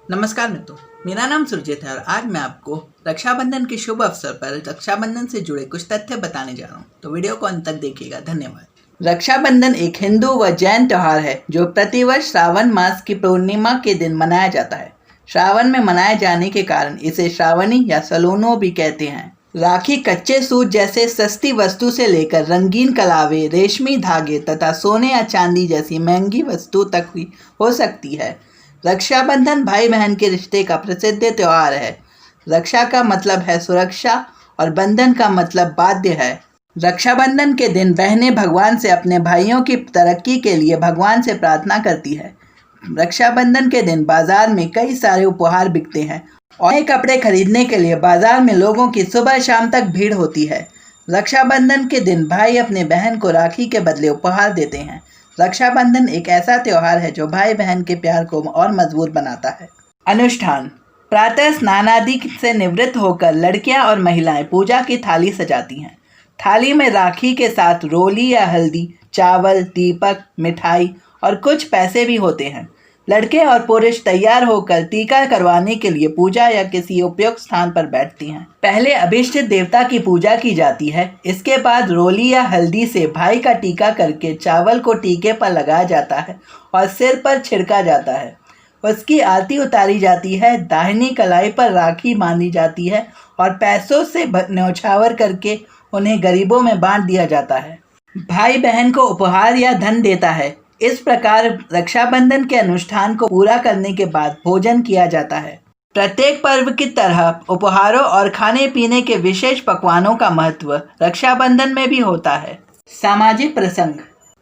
नमस्कार मित्रों, मेरा नाम सुरजीत है और आज मैं आपको रक्षाबंधन के शुभ अवसर पर रक्षाबंधन से जुड़े कुछ तथ्य बताने जा रहा हूँ। तो वीडियो को अंत तक देखिएगा। धन्यवाद। रक्षाबंधन एक हिंदू व जैन त्योहार है जो प्रतिवर्ष श्रावण मास की पूर्णिमा के दिन मनाया जाता है। श्रावण में मनाए जाने के कारण इसे श्रावणी या सलोनो भी कहते हैं। राखी कच्चे सूत जैसे सस्ती वस्तु से लेकर रंगीन कलावे, रेशमी धागे तथा सोने या चांदी जैसी महंगी वस्तु तक भी हो सकती है। रक्षाबंधन भाई बहन के रिश्ते का प्रसिद्ध त्योहार है। रक्षा का मतलब है सुरक्षा और बंधन का मतलब बाध्य है। रक्षाबंधन के दिन बहनें भगवान से अपने भाइयों की तरक्की के लिए भगवान से प्रार्थना करती है। रक्षाबंधन के दिन बाजार में कई सारे उपहार बिकते हैं और नए कपड़े खरीदने के लिए बाजार में लोगों की सुबह शाम तक भीड़ होती है। रक्षाबंधन के दिन भाई अपने बहन को राखी के बदले उपहार देते हैं। रक्षाबंधन एक ऐसा त्योहार है जो भाई बहन के प्यार को और मजबूत बनाता है। अनुष्ठान: प्रातः स्नान आदि से निवृत्त होकर लड़कियां और महिलाएं पूजा की थाली सजाती हैं। थाली में राखी के साथ रोली या हल्दी, चावल, दीपक, मिठाई और कुछ पैसे भी होते हैं। लड़के और पुरुष तैयार होकर टीका करवाने के लिए पूजा या किसी उपयुक्त स्थान पर बैठती हैं। पहले अभिष्ट देवता की पूजा की जाती है। इसके बाद रोली या हल्दी से भाई का टीका करके चावल को टीके पर लगाया जाता है और सिर पर छिड़का जाता है। उसकी आरती उतारी जाती है। दाहिनी कलाई पर राखी बांधी जाती है और पैसों से न्यौछावर करके उन्हें गरीबों में बांट दिया जाता है। भाई बहन को उपहार या धन देता है। इस प्रकार रक्षाबंधन के अनुष्ठान को पूरा करने के बाद भोजन किया जाता है। प्रत्येक पर्व की तरह उपहारों और खाने पीने के विशेष पकवानों का महत्व रक्षाबंधन में भी होता है। सामाजिक प्रसंग: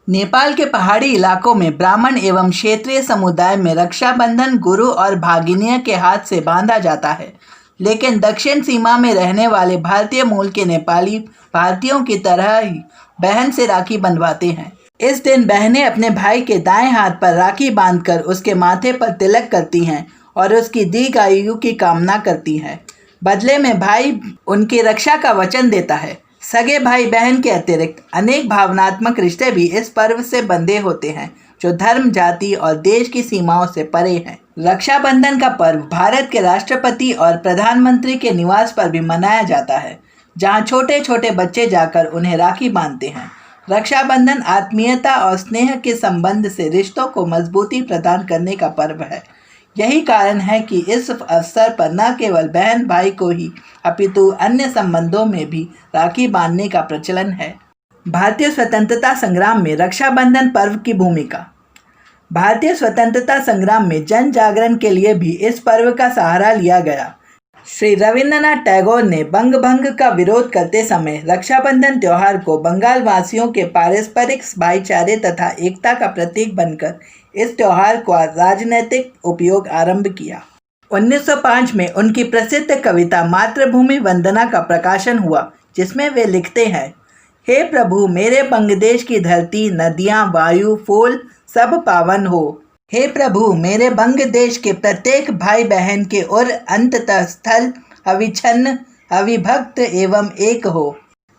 नेपाल के पहाड़ी इलाकों में ब्राह्मण एवं क्षेत्रीय समुदाय में रक्षाबंधन गुरु और भागिनियों के हाथ से बांधा जाता है। लेकिन दक्षिण सीमा में रहने वाले भारतीय मूल के नेपाली भारतीयों की तरह ही बहन से राखी बंधवाते हैं। इस दिन बहनें अपने भाई के दाएं हाथ पर राखी बांधकर उसके माथे पर तिलक करती हैं और उसकी दीर्घायु की कामना करती हैं। बदले में भाई उनकी रक्षा का वचन देता है। सगे भाई बहन के अतिरिक्त अनेक भावनात्मक रिश्ते भी इस पर्व से बंधे होते हैं जो धर्म, जाति और देश की सीमाओं से परे हैं। रक्षाबंधन का पर्व भारत के राष्ट्रपति और प्रधानमंत्री के निवास पर भी मनाया जाता है, जहां छोटे छोटे बच्चे जाकर उन्हें राखी बांधते हैं। रक्षाबंधन आत्मीयता और स्नेह के संबंध से रिश्तों को मजबूती प्रदान करने का पर्व है। यही कारण है कि इस अवसर पर न केवल बहन भाई को ही अपितु अन्य संबंधों में भी राखी बांधने का प्रचलन है। भारतीय स्वतंत्रता संग्राम में रक्षाबंधन पर्व की भूमिका: भारतीय स्वतंत्रता संग्राम में जन जागरण के लिए भी इस पर्व का सहारा लिया गया। श्री रविंद्रनाथ टैगोर ने बंग भंग का विरोध करते समय रक्षाबंधन त्योहार को बंगाल वासियों के पारस्परिक भाईचारे तथा एकता का प्रतीक बनकर इस त्योहार का राजनीतिक उपयोग आरंभ किया। 1905 में उनकी प्रसिद्ध कविता मातृभूमि वंदना का प्रकाशन हुआ, जिसमें वे लिखते हैं: हे प्रभु, मेरे बंगदेश की धरती, नदियाँ, वायु, फूल सब पावन हो। हे प्रभु, मेरे बंग देश के प्रत्येक भाई बहन के और अंततः स्थल अविच्छिन्न, अविभक्त एवं एक हो।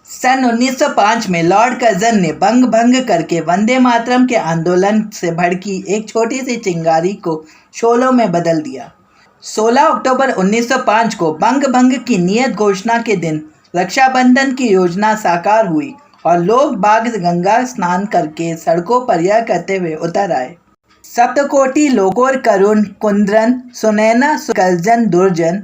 सन 1905 में लॉर्ड कर्जन ने बंग भंग करके वंदे मातरम के आंदोलन से भड़की एक छोटी सी चिंगारी को शोलों में बदल दिया। 16 अक्टूबर 1905 को बंग भंग की नियत घोषणा के दिन रक्षाबंधन की योजना साकार हुई और लोग बाग गंगा स्नान करके सड़कों पर यह कहते हुए उतर आए: सप्तकोटि लोकोर करुण कुंद्रन, सुनैना सुकलजन दुर्जन,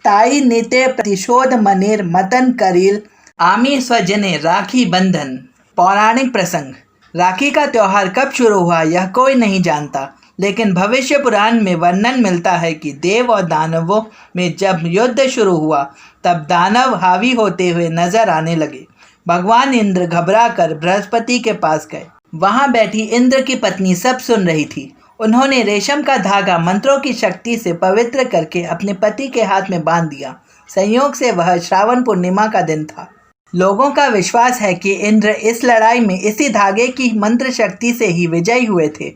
ताई निते प्रतिशोध मनेर मतन करील, आमी स्वजने राखी बंधन। पौराणिक प्रसंग: राखी का त्योहार कब शुरू हुआ यह कोई नहीं जानता, लेकिन भविष्य पुराण में वर्णन मिलता है कि देव और दानवों में जब युद्ध शुरू हुआ तब दानव हावी होते हुए नजर आने लगे। भगवान इंद्र घबरा कर बृहस्पति के पास गए। वहां बैठी इंद्र की पत्नी सब सुन रही थी। उन्होंने रेशम का धागा मंत्रों की शक्ति से पवित्र करके अपने पति के हाथ में बांध दिया। संयोग से वह श्रावण पूर्णिमा का दिन था। लोगों का विश्वास है कि इंद्र इस लड़ाई में इसी धागे की मंत्र शक्ति से ही विजयी हुए थे।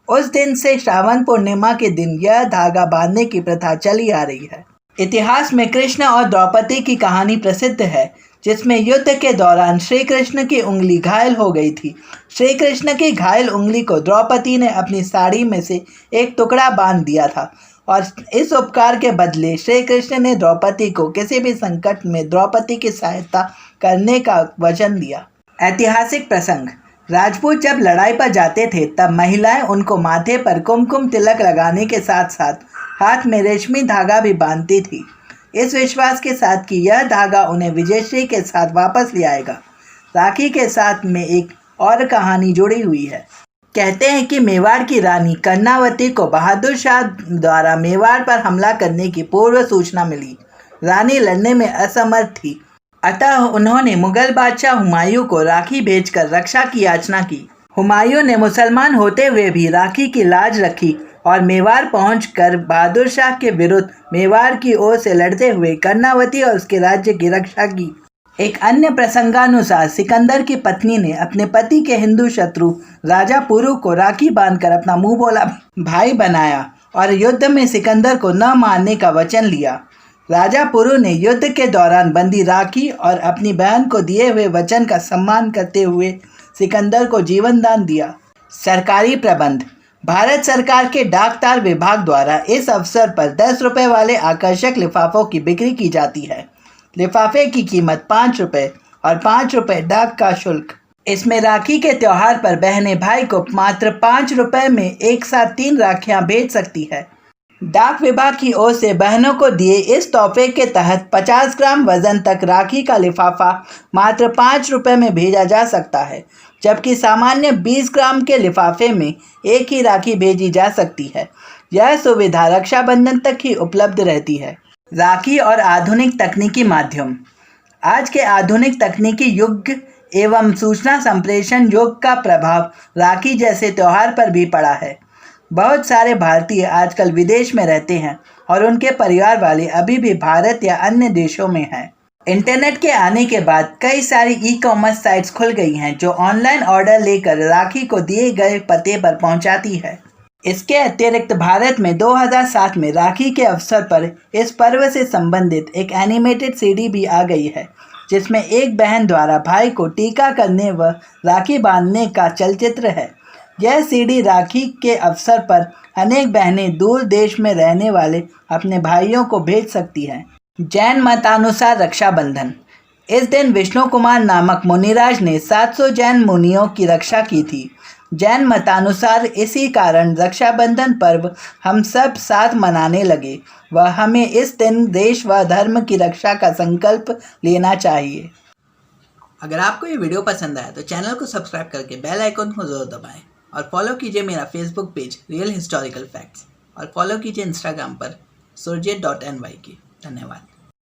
उस दिन से श्रावण पूर्णिमा के दिन यह धागा बांधने की प्रथा चली आ रही है। इतिहास में कृष्ण और द्रौपदी की कहानी प्रसिद्ध है, जिसमें युद्ध के दौरान श्री कृष्ण की उंगली घायल हो गई थी। श्री कृष्ण की घायल उंगली को द्रौपदी ने अपनी साड़ी में से एक टुकड़ा बांध दिया था। और इस उपकार के बदले श्री कृष्ण ने द्रौपदी को किसी भी संकट में द्रौपदी की सहायता करने का वचन दिया। ऐतिहासिक प्रसंग। राजपूत जब लड़ाई पर जाते थे तब महिलाएं उनको माथे पर कुमकुम तिलक लगाने के साथ साथ हाथ में रेशमी धागा भी बांधती थी, इस विश्वास के साथ कि यह धागा उन्हें विजयश्री के साथ वापस ले आएगा। राखी के साथ में एक और कहानी जुड़ी हुई है। कहते हैं कि मेवाड़ की रानी कर्णावती को बहादुर शाह द्वारा मेवाड़ पर हमला करने की पूर्व सूचना मिली। रानी लड़ने में असमर्थ थी, अतः उन्होंने मुगल बादशाह हुमायूं को राखी भेजकर रक्षा की याचना की। हुमायूं ने मुसलमान होते हुए भी राखी की लाज रखी और मेवाड़ पहुंचकर बहादुर शाह के विरुद्ध मेवाड़ की ओर से लड़ते हुए कर्णावती और उसके राज्य की रक्षा की। एक अन्य प्रसंगानुसार सिकंदर की पत्नी ने अपने पति के हिंदू शत्रु राजा पुरु को राखी बांधकर अपना मुंह बोला भाई बनाया और युद्ध में सिकंदर को न मारने का वचन लिया। राजा पुरु ने युद्ध के दौरान बंदी राखी और अपनी बहन को दिए हुए वचन का सम्मान करते हुए सिकंदर को जीवन दान दिया। सरकारी प्रबंध। भारत सरकार के डाक तार विभाग द्वारा इस अवसर पर 10 रुपये वाले आकर्षक लिफाफों की बिक्री की जाती है। लिफाफे की कीमत 5 रुपये और 5 रुपये डाक का शुल्क। इसमें राखी के त्यौहार पर बहनें भाई को मात्र 5 रुपये में एक साथ 3 राखियां भेज सकती है। डाक विभाग की ओर से बहनों को दिए इस तोहफे के तहत 50 ग्राम वजन तक राखी का लिफाफा मात्र 5 रुपये में भेजा जा सकता है, जबकि सामान्य 20 ग्राम के लिफाफे में एक ही राखी भेजी जा सकती है। यह सुविधा रक्षाबंधन तक ही उपलब्ध रहती है। राखी और आधुनिक तकनीकी माध्यम। आज के आधुनिक तकनीकी युग एवं सूचना संप्रेषण युग का प्रभाव राखी जैसे त्यौहार पर भी पड़ा है। बहुत सारे भारतीय आजकल विदेश में रहते हैं और उनके परिवार वाले अभी भी भारत या अन्य देशों में हैं। इंटरनेट के आने के बाद कई सारी ई-कॉमर्स साइट्स खुल गई हैं जो ऑनलाइन ऑर्डर लेकर राखी को दिए गए पते पर पहुंचाती है। इसके अतिरिक्त भारत में 2007 में राखी के अवसर पर इस पर्व से संबंधित एक एनिमेटेड सीडी भी आ गई है, जिसमें एक बहन द्वारा भाई को टीका करने व राखी बांधने का चलचित्र है। यह सीडी राखी के अवसर पर अनेक बहनें दूर देश में रहने वाले अपने भाइयों को भेज सकती हैं। जैन मतानुसार रक्षाबंधन। इस दिन विष्णु कुमार नामक मुनिराज ने 700 जैन मुनियों की रक्षा की थी। जैन मतानुसार इसी कारण रक्षाबंधन पर्व हम सब साथ मनाने लगे व हमें इस दिन देश व धर्म की रक्षा का संकल्प लेना चाहिए। अगर आपको ये वीडियो पसंद आया तो चैनल को सब्सक्राइब करके बेल आइकन को जरूर दबाएं और फॉलो कीजिए मेरा Facebook page real historical facts और फॉलो कीजिए इंस्टाग्राम पर surjit.ny की। धन्यवाद।